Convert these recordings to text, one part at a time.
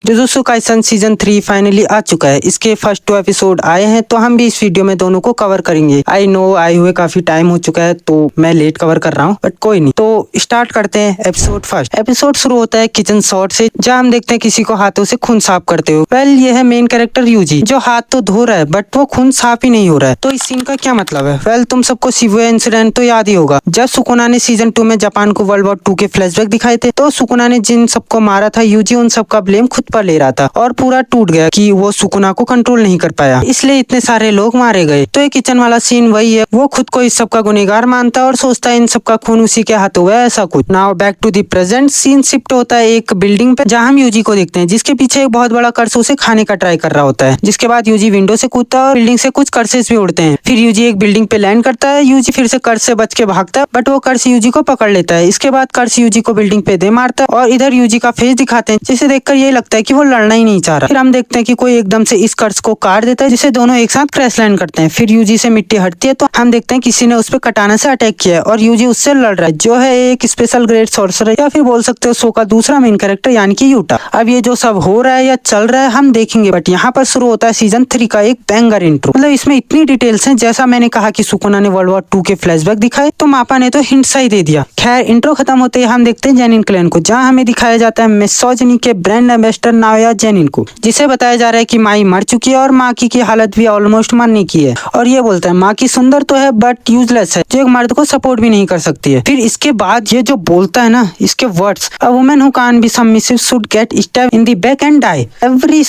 Jujutsu Kaisen season 3 finally आ चुका है। इसके फर्स्ट 2 एपिसोड आए हैं तो हम भी इस वीडियो में दोनों को कवर करेंगे। आई नो आए हुए काफी टाइम हो चुका है तो मैं लेट कवर कर रहा हूँ, बट कोई नहीं। तो स्टार्ट करते हैं एपिसोड फर्स्ट। एपिसोड शुरू होता है किचन शॉट से, जहाँ हम देखते हैं किसी को हाथों से खून साफ करते हुए। वेल ये है मेन कैरेक्टर यूजी, जो हाथ तो धो रहा है बट वो खून साफ ही नहीं हो रहा है। तो इस सीन का क्या मतलब है? वेल तुम सबको शिबुया इंसिडेंट तो याद ही होगा, जब सुकुना ने सीजन 2 में जापान को वर्ल्ड वॉर 2 के फ्लैशबैक दिखाए थे। तो सुकुना ने जिन सबको मारा था, यूजी उन सबका ब्लेम खुद पर ले रहा था और पूरा टूट गया कि वो सुकुना को कंट्रोल नहीं कर पाया, इसलिए इतने सारे लोग मारे गए। तो ये किचन वाला सीन वही है, वो खुद को इस सब का गुनहगार मानता है और सोचता है इन सब का खून उसी के हाथ हुआ है, ऐसा कुछ। Now back to the present. Scene shift होता है एक बिल्डिंग पे, जहाँ हम यूजी को देखते हैं, जिसके पीछे एक बहुत बड़ा कर्स उसे खाने का ट्राई कर रहा होता है। जिसके बाद यूजी विंडो से कूदता है और बिल्डिंग से कुछ कर्सेस भी उड़ते हैं। फिर यूजी एक बिल्डिंग पे लैंड करता है। यूजी फिर से कर्स से बच के भागता है, बट वो कर्स यूजी को पकड़ लेता है। इसके बाद कर्स यूजी को बिल्डिंग पे दे मारता है और इधर यूजी का फेस दिखाते हैं, जिसे देखकर ये लगता है कि वो लड़ना ही नहीं चाह रहा। फिर हम देखते हैं कि कोई एकदम से इस कर्स को काट देता है, जिसे दोनों एक साथ क्रैश लैंड करते हैं। फिर यूजी से मिट्टी हटती है तो हम देखते हैं किसी ने उस पर कटाना से अटैक किया है और यूजी उससे लड़ रहा है, जो है एक स्पेशल ग्रेड सॉर्सरर, या फिर बोल सकते हो शो का दूसरा मेन कैरेक्टर यानी कि यूटा। अब ये जो सब हो रहा है या चल रहा है हम देखेंगे, बट यहाँ पर शुरू होता है सीजन 3 का एक बैंगर इंट्रो। मतलब इसमें इतनी डिटेल्स हैं, जैसा मैंने कहा कि सुकुना ने वर्ल्ड वॉर 2 के फ्लैशबैक दिखाए, तो मापा ने तो हिंट सा ही दे दिया। खैर इंट्रो खत्म होते ही हम देखते हैं जेनिन क्लैन को, जहाँ हमें दिखाया जाता है मिसोजिनी के ब्रांड एम्बेसडर नाओया जेनिन को, जिसे बताया जा रहा है कि माई मर चुकी है और माकी की हालत भी ऑलमोस्ट मरने की है। और ये बोलता है माकी सुंदर तो है बट यूजलेस है, जो एक मर्द को सपोर्ट भी नहीं कर सकती है। फिर इसके बाद ये जो बोलता है ना, इसके words, a woman who can't be submissive should get stabbed in the back and die. Every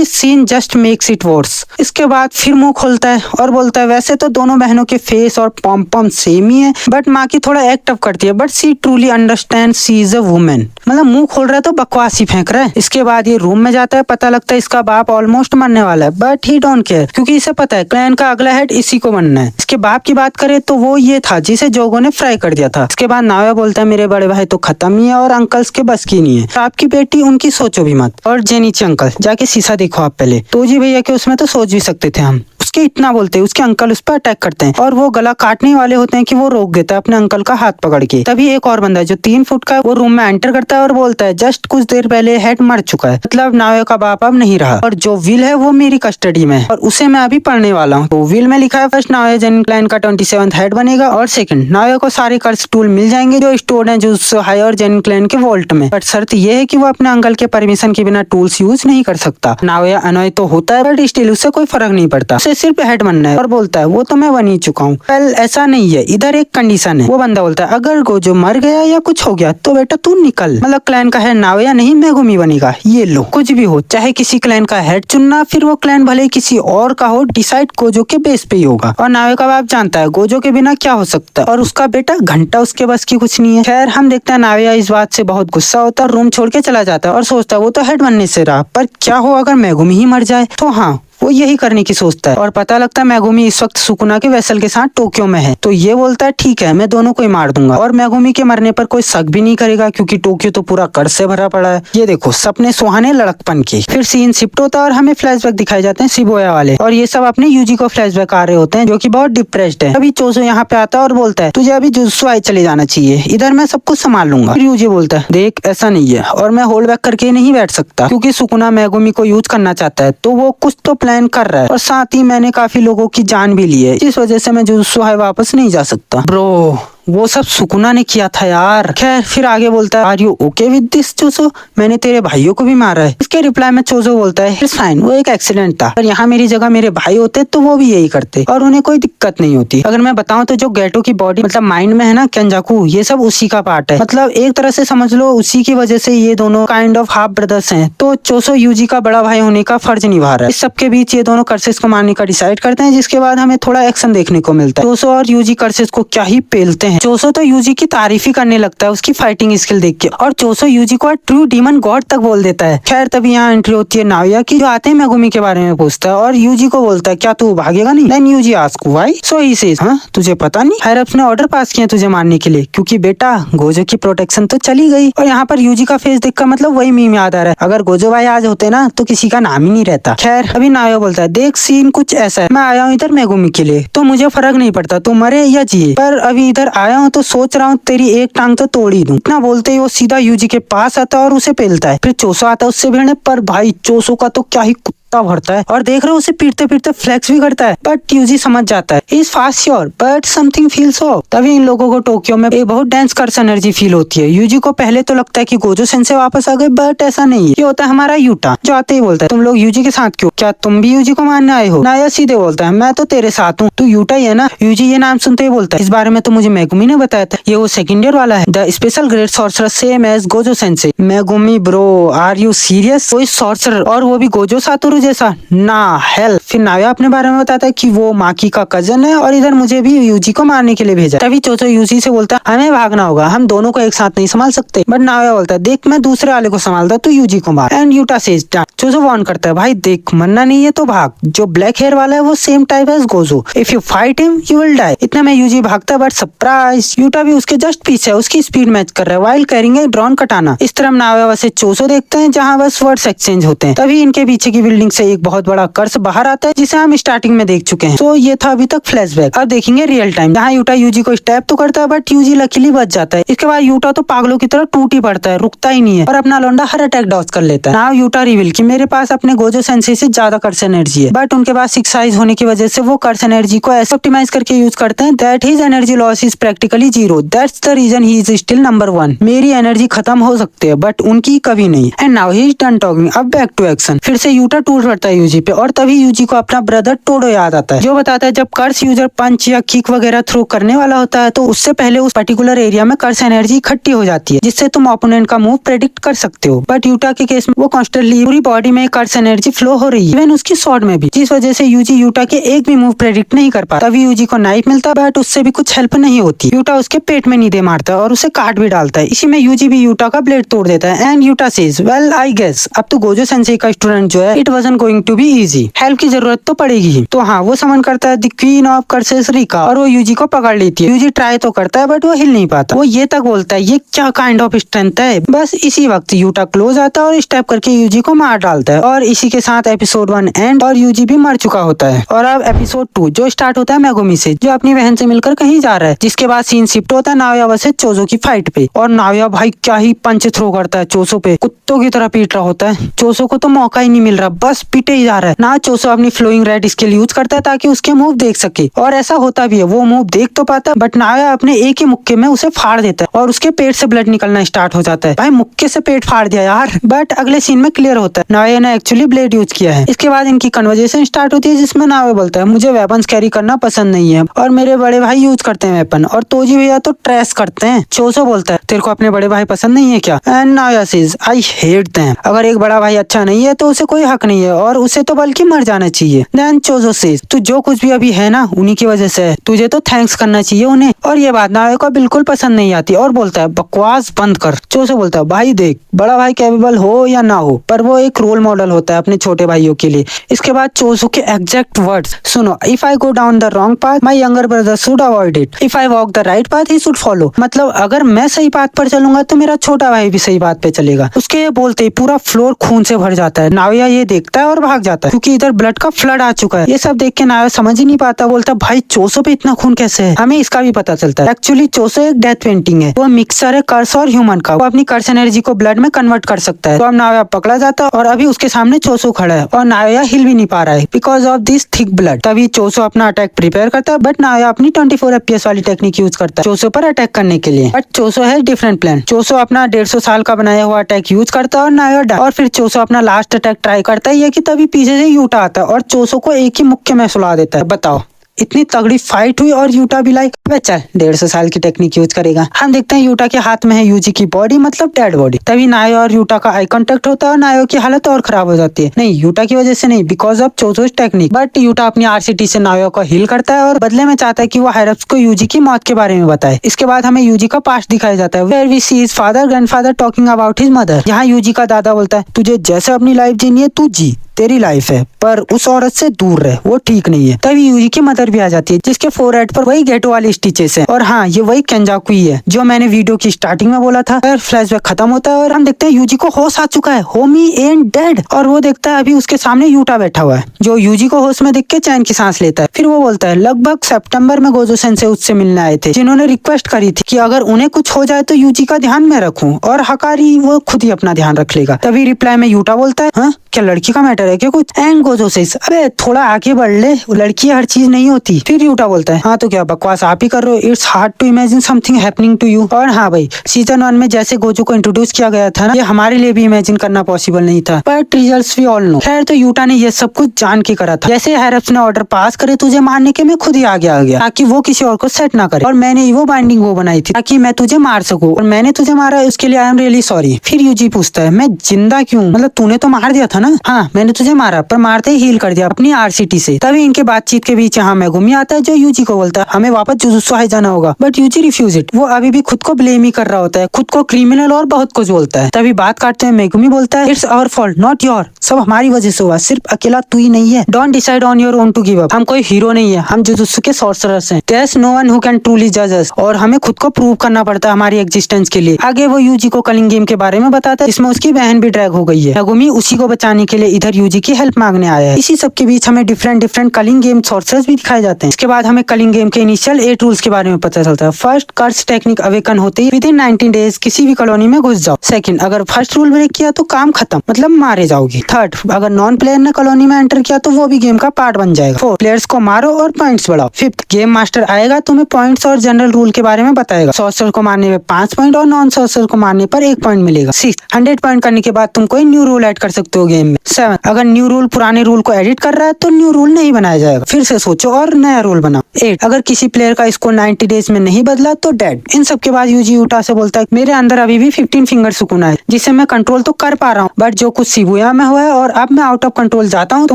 scene just makes it worse. इसके बाद फिर मुंह खोलता है और बोलता है वैसे तो दोनों बहनों के फेस और पॉम पॉम सेम ही है, बट माकी थोड़ा एक्ट अप करती है, but she truly understand she is a woman. मतलब मुंह खोल रहा है तो बकवास ही फेंक रहा है। इसके बाद ये रूम में जाता है, पता लगता है इसका बाप ऑलमोस्ट मरने वाला है, बट ही डोंट केयर, क्योंकि इसे पता है क्लैन का अगला हेड इसी को बनना है। इसके बाप की बात करें तो वो ये था जिसे जोगो ने फ्राई कर दिया था। इसके बाद नाओया बोलता है मेरे बड़े भाई तो खत्म ही है और अंकल्स के बस की नहीं है, आपकी बेटी उनकी सोचो भी मत। और जेनिची अंकल जाके शीशा देखो आप पहले। तो जी भैया के उसमें तो सोच भी सकते थे हम। उसके इतना बोलते हैं, उसके अंकल उस पर अटैक करते हैं और वो गला काटने वाले होते हैं कि वो रोक देता है अपने अंकल का हाथ पकड़ के। तभी एक और बंदा जो 3 फुट का है वो रूम में एंटर करता है और बोलता है जस्ट कुछ देर पहले हेड मर चुका है, मतलब नाओया का बाप अब नहीं रहा और जो विल है वो मेरी कस्टडी में है और उसे मैं अभी पढ़ने वाला हूँ। तो विल में लिखा है फर्स्ट नाओया जेनिन क्लैन का 27th हेड बनेगा और सेकंड नाओया को सारे कर्स टूल मिल जाएंगे जो स्टोर्ड हैं जुजुत्सु हाई और जेनिन क्लैन के वॉल्ट में, बट शर्त ये है कि वो अपने अंकल के परमिशन के बिना टूल्स यूज नहीं कर सकता। नाओया अनॉय तो होता है बट स्टिल उससे कोई फर्क नहीं पड़ता, उसे सिर्फ हेड बनना है और बोलता है वो तो मैं बन ही चुका हूँ। वेल ऐसा नहीं है, इधर एक कंडीशन है। वो बंदा बोलता है अगर गोजो मर गया या कुछ हो गया तो बेटा तू निकल, मतलब क्लैन का हेड नाओया नहीं मेगुमी बनेगा। ये लो कुछ भी हो, चाहे किसी क्लैन का हेड चुनना, फिर वो क्लैन भले किसी और का हो, डिसाइड गोजो के बेस पे ही होगा। और नाओया का बाप जानता है गोजो के बिना क्या हो सकता है और उसका बेटा घंटा उसके बस की कुछ नहीं है। खैर हम देखते हैं नाओया इस बात से बहुत गुस्सा होता है, रूम छोड़ के चला जाता है और सोचता है वो तो हेड बनने से रहा, पर क्या हो अगर मेगुमी ही मर जाए। तो हाँ वो यही करने की सोचता है और पता लगता है मेगुमी इस वक्त सुकुना के वेसल के साथ टोक्यो में है। तो ये बोलता है ठीक है मैं दोनों को ही मार दूंगा और मेगुमी के मरने पर कोई शक भी नहीं करेगा, क्योंकि टोक्यो तो पूरा कर्ज से भरा पड़ा है। ये देखो सपने सुहाने लड़कपन के। फिर सीन शिफ्ट होता है और हमें फ्लैशबैक दिखाए जाते हैं शिबुया वाले, और ये सब अपने यूजी को फ्लैशबैक आ रहे होते हैं जो की बहुत डिप्रेस्ड है। अभी चोजो यहाँ पे आता है और बोलता है तुझे अभी जुजुत्सु आई चले जाना चाहिए, इधर मैं सब कुछ संभाल लूंगा। फिर यूजी बोलता है देख ऐसा नहीं है और मैं होल्ड बैक करके नहीं बैठ सकता, क्योंकि सुकुना मेगुमी को यूज करना चाहता है, तो वो कुछ तो प्लान कर रहा है और साथ ही मैंने काफी लोगों की जान भी ली है, इस वजह से मैं जुजुत्सु हाई वापस नहीं जा सकता। ब्रो वो सब सुकुना ने किया था यार। खैर फिर आगे बोलता है are you okay with this Choso, मैंने तेरे भाइयों को भी मारा है। इसके रिप्लाई में चोजो बोलता है इट्स फाइन, वो एक एक्सीडेंट था, पर यहाँ मेरी जगह मेरे भाई होते तो वो भी यही करते और उन्हें कोई दिक्कत नहीं होती। अगर मैं बताऊं तो जो गेटो की बॉडी मतलब माइंड में है ना केंजाकू, ये सब उसी का पार्ट है, मतलब एक तरह से समझ लो उसी की वजह से ये दोनों काइंड ऑफ हाफ ब्रदर्स हैं। तो चोसो यूजी का बड़ा भाई होने का फर्ज निभा रहा है। इस सबके बीच ये दोनों कर्सेस को मारने का डिसाइड करते हैं, जिसके बाद हमें थोड़ा एक्शन देखने को मिलता है। चोसो और यूजी कर्सेस को क्या ही पेलते हैं। चोसो तो यूजी की तारीफ ही करने लगता है उसकी फाइटिंग स्किल देख के, और चोसो यूजी को ट्रू डीमन गॉड तक बोल देता है। खैर तभी यहाँ एंट्री होती है नाओया की, जो आते हैं मेगुमी के बारे में पूछता है और यूजी को बोलता है क्या तू भागेगा नहीं। Then Yuji ask why, so he says हाँ तुझे पता नहीं, हायर अप्स ने ऑर्डर पास किया तुझे मारने के लिए, क्योंकि बेटा गोजो की प्रोटेक्शन तो चली गई। और यहाँ पर यूजी का फेस देखकर मतलब वही मीम याद आ रहा है, अगर गोजो भाई आज होते ना तो किसी का नाम ही नहीं रहता। खैर अभी नाओया बोलता है देख सीन कुछ ऐसा है, मैं आया हूँ इधर मेगुमी के लिए, तो मुझे फर्क नहीं पड़ता तू मरे या जिए, पर अभी इधर आया हूँ तो सोच रहा हूँ तेरी एक टांग तो तोड़ ही दूं। इतना बोलते ही वो सीधा यूजी के पास आता है और उसे पेलता है। फिर चोसो आता है उससे भिड़ने, पर भाई चोसो का तो क्या ही भरता है और देख रहे हो उसे पीटते पीटते फ्लेक्स भी करता है। बट यूजी समझ जाता है is fast sure but something feels of. तभी इन लोगों को टोक्यो में एक बहुत डेंस कर्स एनर्जी फील होती है। यूजी को पहले तो लगता है कि गोजो सेंसे वापस आ गए, बट ऐसा नहीं है। ये होता है हमारा यूटा, जो आते ही बोलता है तुम लोग यूजी के साथ क्यों, क्या तुम भी यूजी को मारने आए हो। नाया सीधे बोलता है मैं तो तेरे साथ हूँ, तू यूटा ही है ना। यूजी ये नाम सुनते ही बोलता है इस बारे में तो मुझे मेगुमी ने बताया था, ये वो सेकंड ईयर वाला है, the special grade sorcerer same as Gojo sensei. Megumi bro are you serious, कोई सॉर्सरर और वो भी गोजो सातोरु जैसा ना। हेल। फिर नाया अपने बारे में बताता है कि वो माकी का कजन है और इधर मुझे भी यूजी को मारने के लिए भेजा। तभी चोचो यूजी से बोलता है हमें भागना होगा, हम दोनों को एक साथ नहीं संभाल सकते। बट नाया बोलता है देख मैं दूसरे वाले को संभालता, तू यूजी को मार। And Yuta says Cho Cho warn करता है भाई देख मरना नहीं है तो भाग, जो ब्लैक हेयर वाला है वो same type as Gojo, if you fight him you will die. इतना में यूजी भागता है बट सरप्राइज यूटा भी उसके जस्ट पीछे है, उसकी स्पीड मैच कर रहा है वाइल कैरिंग ए ड्रोन कटाना। इस तरह नाया वैसे चोचो देखते हैं जहाँ बस वर्ड्स एक्सचेंज होते हैं। तभी इनके पीछे की बिल्डिंग से एक बहुत बड़ा कर्स बाहर आता है जिसे हम स्टार्टिंग में देख चुके हैं। तो ये था अभी तक फ्लैशबैक। अब देखेंगे रियल टाइम, जहाँ यूटा यूजी को स्टैप तो करता है बट यूजी लकीली बच जाता है। इसके बाद यूटा तो पागलों की तरह टूट ही पड़ता है, रुकता ही नहीं है और अपना लौंडा हर अटैक डॉज कर लेता है। नाउ यूटा रिवील कि मेरे पास अपने गोजो सेंसे से ज्यादा कर्स एनर्जी है, बट उनके पास 6 साइज होने की वजह से वो कर्स एनर्जी को ऐसे ऑप्टिमाइज करके यूज करते हैं that his energy loss is practically 0। That's the reason he is still number 1। मेरी एनर्जी खत्म हो सकती है बट उनकी कभी नहीं। And now he is done talking, अब बैक टू एक्शन। फिर से यूटा टूट पड़ता है यूजी पे और तभी यूजी को अपना ब्रदर टोडो याद आता है, जो बताता है जब कर्स यूजर पंच या किक वगैरह थ्रो करने वाला होता है तो उससे पहले उस पर्टिकुलर एरिया में कर्स एनर्जी इकट्ठी हो जाती है, जिससे तुम ओपोनेंट का मूव प्रेडिक्ट कर सकते हो। बट यूटा के केस में वो कॉन्स्टेंटली पूरी बॉडी में कर्स एनर्जी फ्लो हो रही है, इवन उसकी स्वॉर्ड में भी, जिस वजह से यूजी यूटा के एक भी मूव प्रेडिक्ट नहीं कर पाता। तभी यूजी को नाइफ मिलता है बट उससे भी कुछ हेल्प नहीं होती। यूटा उसके पेट में नींदे मारता है और उसे काट भी डालता है। इसी में यूजी भी यूटा का ब्लेड तोड़ देता है। And Yuta says well I guess अब तो गोजो सेंसे का स्टूडेंट जो है it wasn't going to be easy, help की जरूरत तो पड़ेगी ही। तो हाँ वो समन करता है the queen of curses Rica और वो यूजी को पकड़ लेती है। यूजी ट्राई तो करता है बट वो हिल नहीं पाता। वो ये तक बोलता है ये क्या काइंड ऑफ स्ट्रेंथ है। बस इसी वक्त यूटा क्लोज आता है और स्टेप करके यूजी को मार डालता है और इसी के साथ एपिसोड 1 एंड और यूजी भी मर चुका होता है। और अब एपिसोड 2 जो स्टार्ट होता है मेगुमी से, जो अपनी बहन से मिलकर कहीं जा रहा है, जिसके बाद सीन शिफ्ट होता है नाया वर्सेस चोजो की फाइट पे। और नाया भाई क्या ही पंच थ्रो करता है चोसो पे, कुत्तों की तरह पीट रहा होता है। चोसो को तो मौका ही नहीं मिल रहा, बस पीटे ही जा रहा है ना। चोसो अपनी फ्लोइंग रेड स्किल यूज करता है ताकि उसके मूव देख सके और ऐसा होता भी है, वो मूव देख तो पाता है बट नाया अपने एक ही मुक्के में उसे फाड़ देता है और उसके पेट से ब्लड निकलना स्टार्ट हो जाता है। भाई मुक्के से पेट फाड़ दिया यार। बट अगले सीन में क्लियर होता है नाया ने एक्चुअली ब्लेड यूज किया है। इसके बाद इनकी कन्वर्सेशन स्टार्ट होती है जिसमें नाया बोलता है मुझे वेपन्स कैरी करना पसंद नहीं है और मेरे बड़े भाई यूज करते हैं वेपन और तोजी भैया तो ट्रेस करते हैं। चोसो बोलता है तेरे को अपने बड़े भाई पसंद नहीं है क्या। एंड नाया सेज आई हेट देम, अगर एक बड़ा भाई अच्छा नहीं है तो उसे कोई हक नहीं है और उसे तो बल्कि मर जाना चाहिए। देन चोजो सेज तू जो कुछ भी अभी है ना उन्हीं की वजह से है, तुझे तो थैंक्स करना चाहिए उन्हें। और ये बात नाया को बिल्कुल पसंद नहीं आती और बोलता है बकवास बंद कर। चोसो बोलता है भाई देख बड़ा भाई कैपेबल हो या ना हो पर वो एक रोल मॉडल होता है अपने छोटे भाइयों के लिए। इसके बाद चोसो के एग्जैक्ट वर्ड्स सुनो, if I go down the wrong path my younger brother should avoid it, if I walk the right path he should follow. मतलब अगर मैं सही पाथ पर चलूंगा तो मेरा छोटा भाई भी सही पाथ पे चलेगा। उसके ये बोलते ही पूरा फ्लोर खून से भर जाता है। नाया ये देखता है और भाग जाता है क्योंकि इधर ब्लड का फ्लड आ चुका है। ये सब देख के नाया समझ ही नहीं पाता, बोलता भाई चोसो पे इतना खून कैसे है। हमें इसका भी पता चलता है एक्चुअली चोसो एक डेथ पेंटिंग है, वो मिक्सर है कर्स और ह्यूमन का। वो अपनी कर्स एनर्जी को ब्लड में कन्वर्ट कर सकता है। तो अब नाया पकड़ा जाता है और अभी उसके सामने चोसो खड़ा है और नाया हिल भी नहीं पा रहा है because of this thick blood. तभी चोसो अपना अटैक प्रिपेयर करता है बट नाया अपनी 24 FPS वाली टेक्निक यूज करता है चोसो पर अटैक करने के लिए। बट चोसो है डिफरेंट प्लान। चोसो अपना 150 साल का बनाया हुआ अटैक यूज करता है और नाया और फिर चोसो अपना लास्ट अटैक ट्राई करता है। ये कि तभी पीछे से यूटा आता है और चोसो को एक ही मुक्के में सुला देता है। बताओ इतनी तगड़ी फाइट हुई और यूटा भी लाइक चल 150 साल की टेक्निक यूज करेगा। हम देखते हैं यूटा के हाथ में है यूजी की बॉडी, मतलब डेड बॉडी। तभी नायो और यूटा का आई कांटेक्ट होता है और नायो की हालत और खराब हो जाती है। नहीं यूटा की वजह से नहीं, बिकॉज ऑफ चोसो's टेक्निक। बट यूटा अपनी RCT से नायो को हील करता है और बदले में चाहता है कि वो हायरप्स को यूजी की मौत के बारे में बताए। इसके बाद हमें यूजी का पास्ट दिखाया जाता है where we see his father grandfather talking about his mother. यहाँ यूजी का दादा बोलता है तुझे जैसे अपनी लाइफ जीनी है तू जी, तेरी लाइफ है पर उस औरत से दूर रहे, वो ठीक नहीं है। तभी यूजी की मदर भी आ जाती है जिसके फोरहेड पर वही गेटो वाले स्टिचेस है। और हाँ, ये वही केंजाकू ही है जो मैंने वीडियो की स्टार्टिंग में बोला था। फिर फ्लैशबैक खत्म होता है और हम देखते हैं यूजी को होश आ चुका है, होमी एंड डेड। और वो देखता है अभी उसके सामने यूटा बैठा हुआ है जो यूजी को होश में देख के चैन की सांस लेता है। फिर वो बोलता है लगभग सितंबर में गोजो सेंसे उससे मिलने आए थे जिन्होंने रिक्वेस्ट करी थी कि अगर उन्हें कुछ हो जाए तो यूजी का ध्यान मैं रखूं और हकारी वो खुद ही अपना ध्यान रख लेगा। तभी रिप्लाई में यूटा बोलता है हाँ क्या लड़की का मैटर है क्या कुछ? एंड गोजो सेज अबे थोड़ा आगे बढ़ ले, लड़की हर चीज नहीं होती। फिर यूटा बोलता है हाँ तो क्या बकवास आप ही कर रहे हो, it's hard to imagine something happening to you. और हाँ भाई, सीजन 1 में जैसे गोजो को इंट्रोड्यूस किया गया था ना, ये हमारे लिए भी इमेजिन करना पॉसिबल नहीं था, but results we all know. खैर तो यूटा ने ये सब कुछ जान के करा था। जैसे हैरप्स ने ऑर्डर पास करे तुझे मारने के, मैं खुद ही आगे आ गया ताकि वो किसी और को सेट ना करे। और मैंने वो बाइंडिंग वो बनाई थी ताकि मैं तुझे मार सकूं, और मैंने तुझे मारा उसके लिए आई एम रियली सॉरी। फिर यूजी पूछता है मैं जिंदा क्यों, मतलब तूने तो मार दिया था ना? हाँ मैंने तुझे मारा पर मारते ही हील कर दिया अपनी आरसीटी से। तभी इनके बातचीत के बीच यहाँ मेगुमी आता है जो यूजी को बोलता है हमें वापस जुजुत्सु हाई जाना होगा, बट यूजी रिफ्यूज इट। वो अभी भी खुद को ब्लेम ही कर रहा होता है, खुद को क्रिमिनल और बहुत कुछ बोलता है। तभी बात काटते हुए मेगुमी बोलता है it's our fault not your, सब हमारी वजह से हुआ, सिर्फ अकेला तू ही नहीं है। Don't decide on your own to give up. हम कोई हीरो नहीं है, हम जुजुत्सु के सॉर्सरर्स हैं। There's no one who can truly जज अस, और हमें खुद को प्रूव करना पड़ता है हमारी एग्जिस्टेंस के लिए। आगे वो यूजी को कलिंग गेम के बारे में बताता है जिसमें उसकी बहन भी ड्रैग हो गई है। मेगुमी उसी को बचाने के लिए इधर यूजी की हेल्प मांगने आया है। इसी सब के बीच हमें डिफरेंट कलिंग गेम सॉर्सरर्स भी दिखाए जाते हैं। इसके बाद हमें कलिंग गेम के इनिशियल 8 रूल्स के बारे में पता चलता है। फर्स्ट, कर्स टेक्निक अवेकन होते ही विद इन 19 डेज किसी भी कॉलोनी में घुस जाओ। सेकंड, अगर फर्स्ट रूल ब्रेक किया तो काम खत्म, मतलब मारे जाओगे। थर्ड, अगर नॉन प्लेयर ने कॉलोनी में एंटर किया तो वो भी गेम का पार्ट बन जाएगा। फोर्थ, प्लेयर्स को मारो और पॉइंट्स बढ़ाओ। फिफ्थ, गेम मास्टर आएगा तुम्हें पॉइंट्स और जनरल रूल के बारे में बताएगा। सॉर्सर को मारने में 5 पॉइंट और नॉन सॉर्सर को मारने पर 1 पॉइंट मिलेगा। 6, 100 पॉइंट करने के बाद तुम कोई न्यू रूल ऐड कर सकते हो गेम में। 7, अगर न्यू रूल पुराने रूल को एडिट कर रहा है तो न्यू रूल नहीं बनाया जाएगा, फिर से सोचो और नया रूल बनाओ। 8, अगर किसी प्लेयर का स्कोर 90 डेज में नहीं बदला तो डेड। इन सब के बाद यूजी यूटा से बोलता है मेरे अंदर अभी भी 15 फिंगर सुकून है जिसे मैं कंट्रोल तो कर पा रहा हूँ, बट जो कुछ शिबुया में हुआ है और अब मैं आउट ऑफ कंट्रोल जाता हूँ तो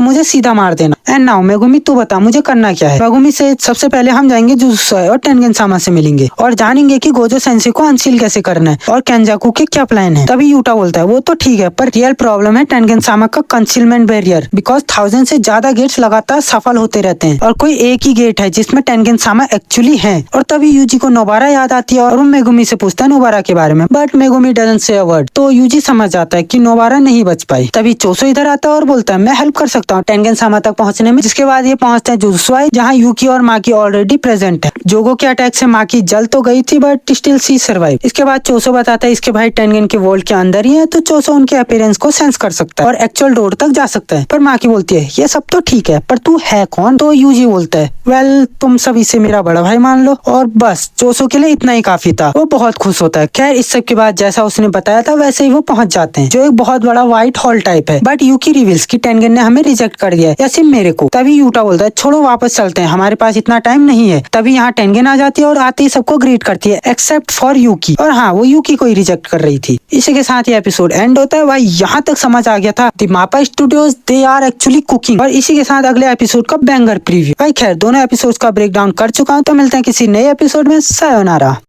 मुझे सीधा मार देना। एंड नाउ मेगुमी तू बता मुझे करना क्या है? मेगुमी से सबसे पहले हम जाएंगे जुजुत्सु और टेनगेन सामा से मिलेंगे और जानेंगे कि गोजो सेंसे को अनसील कैसे करना है और केंजाकू के क्या प्लान है। तभी यूटा बोलता है वो तो ठीक है पर रियल प्रॉब्लम है टेनगेन सामा का कंसीलमेंट बैरियर, बिकॉज 1000 से ज्यादा गेट्स लगातार सफल होते रहते हैं और कोई एक ही गेट है जिसमें टेनगेन सामा एक्चुअली है। और तभी यूजी को नोबारा याद आती है और वो मेगुमी से पूछता है नोबारा के बारे में, but Megumi doesn't say a word. तो यूजी समझ जाता है कि नोबारा नहीं बच पाई। तभी चोसो इधर आता है और बोलता है मैं हेल्प कर सकता हूँ टेनगेन सामा तक पहुंचने में। जिसके बाद ये पहुंचते हैं जुजुत्सु हाई जहाँ यूकी और माकी ऑलरेडी प्रेजेंट है। जोगो के अटैक से माकी जल तो गई थी बट स्टिल सी सर्वाइव। इसके बाद चोसो बताता है इसके भाई टेनगेन के वॉल्ट के अंदर ही है, तो चोसो उनके अपीयरेंस को सेंस कर सकता है और एक्चुअल डोर तक जा सकता है। पर माकी बोलती है ये सब तो ठीक है पर तू है कौन? तो यूजी बोलता है वेल तुम सब इसे मेरा बड़ा भाई मान लो। और बस चोसो के लिए इतना ही काफी था। वो बहुत खुश होता है। खैर इस सब के बाद जैसा उसने बताया था वैसे ही वो पहुंच जाते हैं जो एक बहुत बड़ा व्हाइट हॉल टाइप है, बट यूकी रिवील्स की टेनगेन ने हमें रिजेक्ट कर दिया है, या सिर्फ मेरे को। तभी यूटा बोलता है छोड़ो वापस चलते हैं, हमारे पास इतना टाइम नहीं है। तभी यहाँ टेनगेन आ जाती है और आते ही सबको ग्रीट करती है एक्सेप्ट फॉर यूकी। और हाँ वो यूकी को ही रिजेक्ट कर रही थी। इसी के साथ ये एपिसोड एंड होता है। भाई यहाँ तक समझ आ गया था the MAPPA studios they are actually cooking. और इसी के साथ अगले एपिसोड का बैंगर प्रीव्यू। भाई खैर दोनों एपिसोड का ब्रेक डाउन कर चुका हूँ, तो मिलते हैं किसी नए एपिसोड में। सायोनारा।